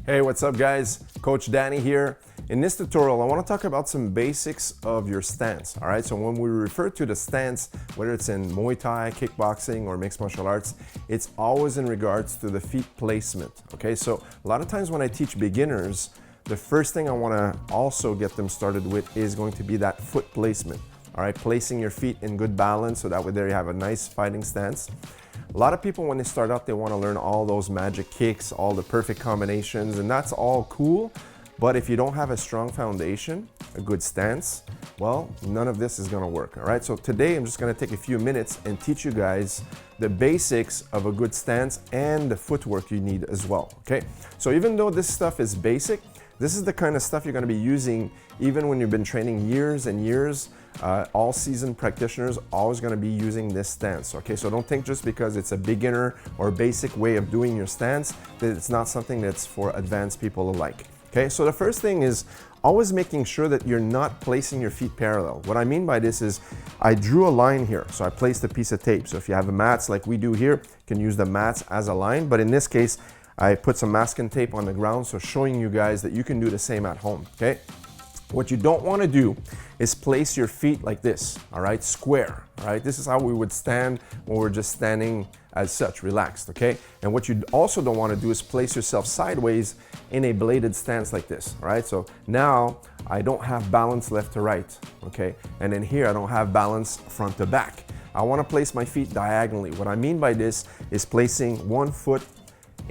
Hey, what's up guys? Coach Danny here. In this tutorial, I want to talk about some basics of your stance, all right? So when we refer to the stance, whether it's in Muay Thai, kickboxing, or mixed martial arts, it's always in regards to the feet placement, okay? So a lot of times when I teach beginners, the first thing I want to also get them started with is going to be that foot placement, all right? Placing your feet in good balance so that way there you have a nice fighting stance. A lot of people, when they start out, they want to learn all those magic kicks, all the perfect combinations, and that's all cool. But if you don't have a strong foundation, a good stance, well, none of this is going to work, all right? So today, I'm just going to take a few minutes and teach you guys the basics of a good stance and the footwork you need as well, okay? So even though this stuff is basic, this is the kind of stuff you're going to be using even when you've been training years and years. All seasoned practitioners always going to be using this stance, okay? So don't think just because it's a beginner or basic way of doing your stance that it's not something that's for advanced people alike, okay? So the first thing is always making sure that you're not placing your feet parallel. What I mean by this is I drew a line here, so I placed a piece of tape. So if you have a mats like we do here, you can use the mats as a line, but in this case, I put some masking tape on the ground, so showing you guys that you can do the same at home, okay? What you don't want to do is place your feet like this, all right, square, all right? This is how we would stand when we're just standing as such, relaxed, okay? And what you also don't want to do is place yourself sideways in a bladed stance like this, all right? So now I don't have balance left to right, okay? And then here I don't have balance front to back. I want to place my feet diagonally. What I mean by this is placing one foot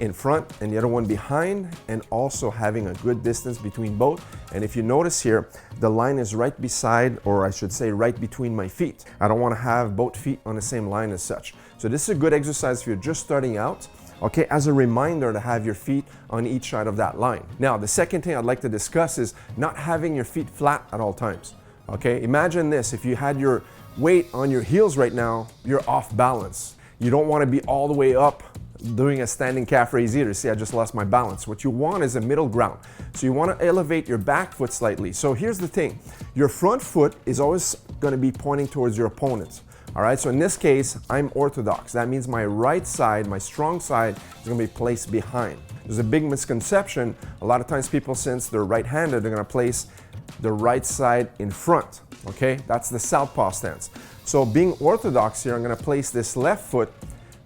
in front and the other one behind, and also having a good distance between both. And if you notice here, the line is right beside, or I should say right between my feet. I don't want to have both feet on the same line as such. So this is a good exercise if you're just starting out, okay, as a reminder to have your feet on each side of that line. Now, the second thing I'd like to discuss is not having your feet flat at all times, okay? Imagine this, if you had your weight on your heels right now, you're off balance. You don't want to be all the way up doing a standing calf raise either. See, I just lost my balance. What you want is a middle ground. So you want to elevate your back foot slightly. So here's the thing. Your front foot is always going to be pointing towards your opponent. All right, so in this case, I'm orthodox. That means my right side, my strong side, is going to be placed behind. There's a big misconception. A lot of times people, since they're right-handed, they're going to place the right side in front. Okay, that's the southpaw stance. So being orthodox here, I'm going to place this left foot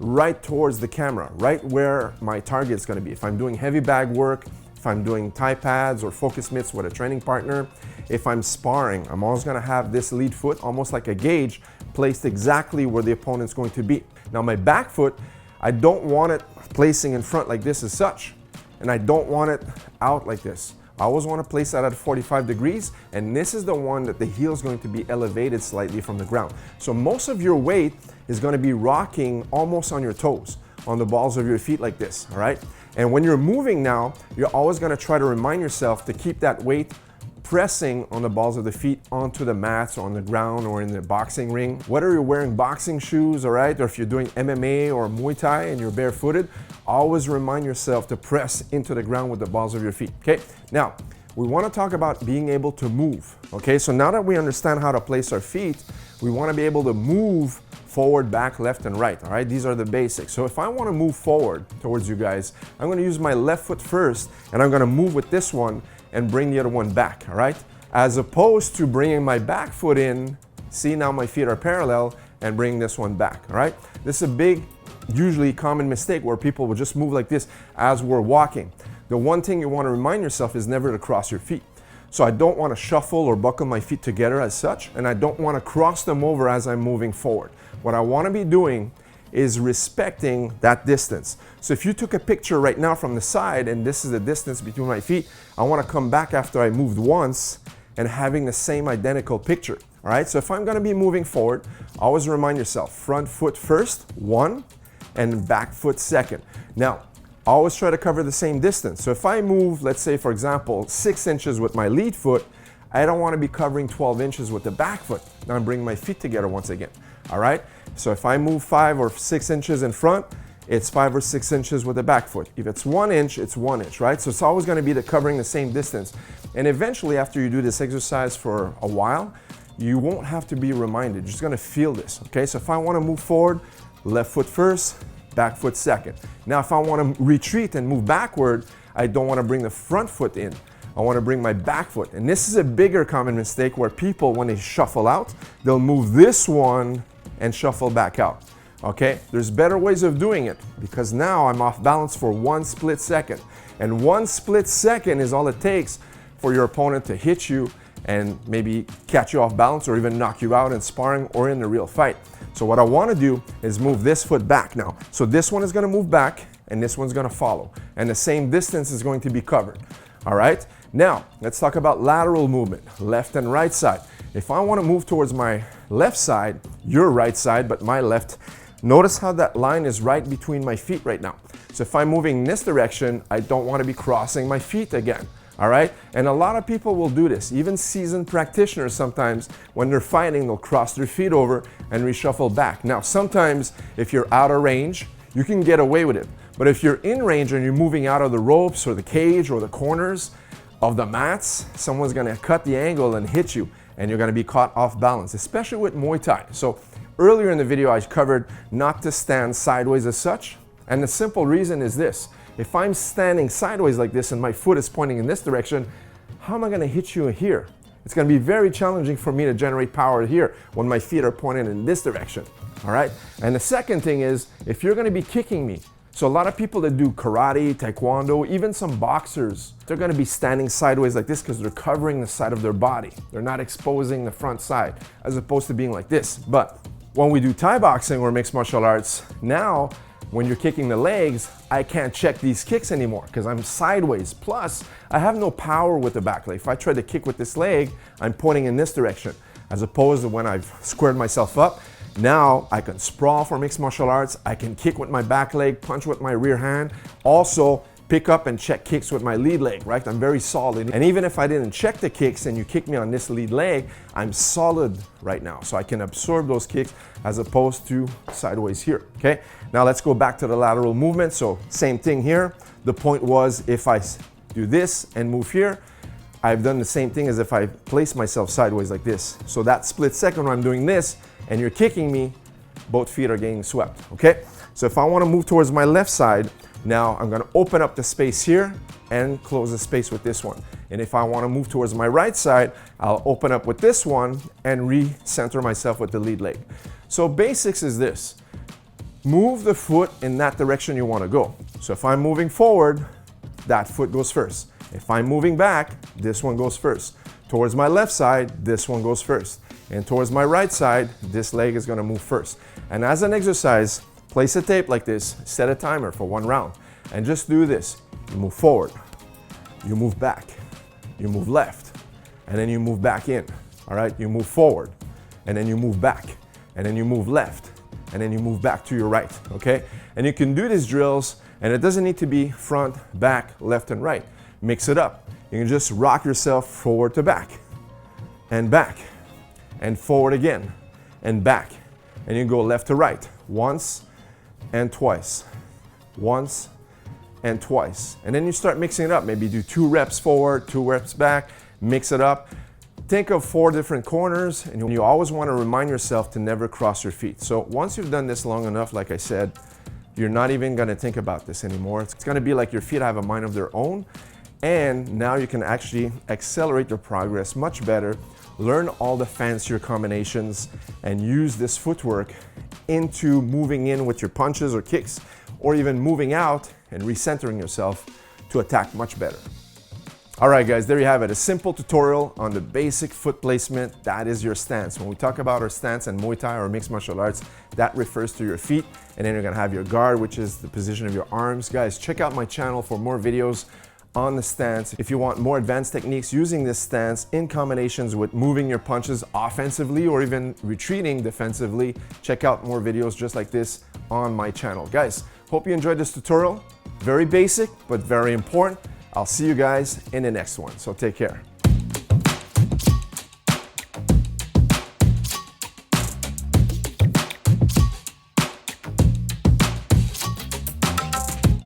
right towards the camera, right where my target is going to be. If I'm doing heavy bag work, if I'm doing Thai pads or focus mitts with a training partner, if I'm sparring, I'm always going to have this lead foot, almost like a gauge, placed exactly where the opponent's going to be. Now my back foot, I don't want it placing in front like this as such, and I don't want it out like this. I always want to place that at 45 degrees, and this is the one that the heel is going to be elevated slightly from the ground. So most of your weight is going to be rocking almost on your toes, on the balls of your feet like this, all right? And when you're moving now, you're always going to try to remind yourself to keep that weight pressing on the balls of the feet onto the mats or on the ground or in the boxing ring. Whether you're wearing boxing shoes, all right, or if you're doing MMA or Muay Thai and you're barefooted, always remind yourself to press into the ground with the balls of your feet, okay? Now, we want to talk about being able to move, okay? So now that we understand how to place our feet, we want to be able to move forward, back, left, and right, all right? These are the basics. So if I want to move forward towards you guys, I'm going to use my left foot first, and I'm going to move with this one and bring the other one back, all right? As opposed to bringing my back foot in, see, now my feet are parallel, and bring this one back, all right? This is a big, usually common mistake where people will just move like this as we're walking. The one thing you want to remind yourself is never to cross your feet. So I don't want to shuffle or buckle my feet together as such, and I don't want to cross them over as I'm moving forward. What I want to be doing is respecting that distance. So if you took a picture right now from the side and this is the distance between my feet, I want to come back after I moved once and having the same identical picture. All right, so if I'm going to be moving forward, always remind yourself, front foot first, one, and back foot second. Now, always try to cover the same distance. So if I move, let's say for example, 6 inches with my lead foot, I don't want to be covering 12 inches with the back foot. Now I'm bringing my feet together once again. All right, so if I move 5 or 6 inches in front, it's 5 or 6 inches with the back foot. If it's 1 inch, it's 1 inch, right? So it's always going to be covering the same distance. And eventually, after you do this exercise for a while, you won't have to be reminded. You're just going to feel this, okay? So if I want to move forward, left foot first, back foot second. Now, if I want to retreat and move backward, I don't want to bring the front foot in. I want to bring my back foot. And this is a bigger common mistake where people, when they shuffle out, they'll move this one and shuffle back out. Okay, there's better ways of doing it because now I'm off balance for 1 split second. And 1 split second is all it takes for your opponent to hit you and maybe catch you off balance or even knock you out in sparring or in a real fight. So what I want to do is move this foot back now. So this one is going to move back and this one's going to follow. And the same distance is going to be covered. All right, now let's talk about lateral movement, left and right side. If I want to move towards my left side, your right side, but my left, notice how that line is right between my feet right now. So if I'm moving in this direction, I don't want to be crossing my feet again. All right, and a lot of people will do this. Even seasoned practitioners sometimes, when they're fighting, they'll cross their feet over and reshuffle back. Now, sometimes if you're out of range, you can get away with it. But if you're in range and you're moving out of the ropes or the cage or the corners of the mats, someone's gonna cut the angle and hit you, and you're gonna be caught off balance, especially with Muay Thai. So earlier in the video, I covered not to stand sideways as such. And the simple reason is this. If I'm standing sideways like this and my foot is pointing in this direction, how am I going to hit you here? It's going to be very challenging for me to generate power here when my feet are pointed in this direction. All right. And the second thing is, if you're going to be kicking me, so a lot of people that do karate, taekwondo, even some boxers, they're going to be standing sideways like this because they're covering the side of their body. They're not exposing the front side as opposed to being like this. But when we do Thai boxing or mixed martial arts, now when you're kicking the legs, I can't check these kicks anymore because I'm sideways. Plus, I have no power with the back leg. If I try to kick with this leg, I'm pointing in this direction, as opposed to when I've squared myself up. Now I can sprawl for mixed martial arts. I can kick with my back leg, punch with my rear hand. Also, pick up and check kicks with my lead leg, right? I'm very solid. And even if I didn't check the kicks and you kick me on this lead leg, I'm solid right now. So I can absorb those kicks as opposed to sideways here, okay? Now let's go back to the lateral movement. So same thing here. The point was if I do this and move here, I've done the same thing as if I place myself sideways like this. So that split second when I'm doing this and you're kicking me, both feet are getting swept, okay? So if I want to move towards my left side, now I'm going to open up the space here and close the space with this one. And if I want to move towards my right side, I'll open up with this one and recenter myself with the lead leg. So basics is this. Move the foot in that direction you want to go. So if I'm moving forward, that foot goes first. If I'm moving back, this one goes first. Towards my left side, this one goes first. And towards my right side, this leg is going to move first. And as an exercise, place a tape like this, set a timer for 1 round, and just do this. You move forward, you move back, you move left, and then you move back in. All right, you move forward, and then you move back, and then you move left, and then you move back to your right, okay? And you can do these drills, and it doesn't need to be front, back, left, and right. Mix it up. You can just rock yourself forward to back, and forward again, and back. And you go left to right, once and twice, once and twice. And then you start mixing it up. Maybe do 2 reps forward, 2 reps back, mix it up. Think of 4 different corners, and you always want to remind yourself to never cross your feet. So once you've done this long enough, like I said, you're not even going to think about this anymore. It's going to be like your feet have a mind of their own. And now you can actually accelerate your progress much better, learn all the fancier combinations, and use this footwork into moving in with your punches or kicks, or even moving out and recentering yourself to attack much better. All right, guys, there you have it. A simple tutorial on the basic foot placement. That is your stance. When we talk about our stance in Muay Thai or mixed martial arts, that refers to your feet. And then you're gonna have your guard, which is the position of your arms. Guys, check out my channel for more videos on the stance. If you want more advanced techniques using this stance in combinations with moving your punches offensively or even retreating defensively, check out more videos just like this on my channel. Guys, hope you enjoyed this tutorial. Very basic, but very important. I'll see you guys in the next one. So take care.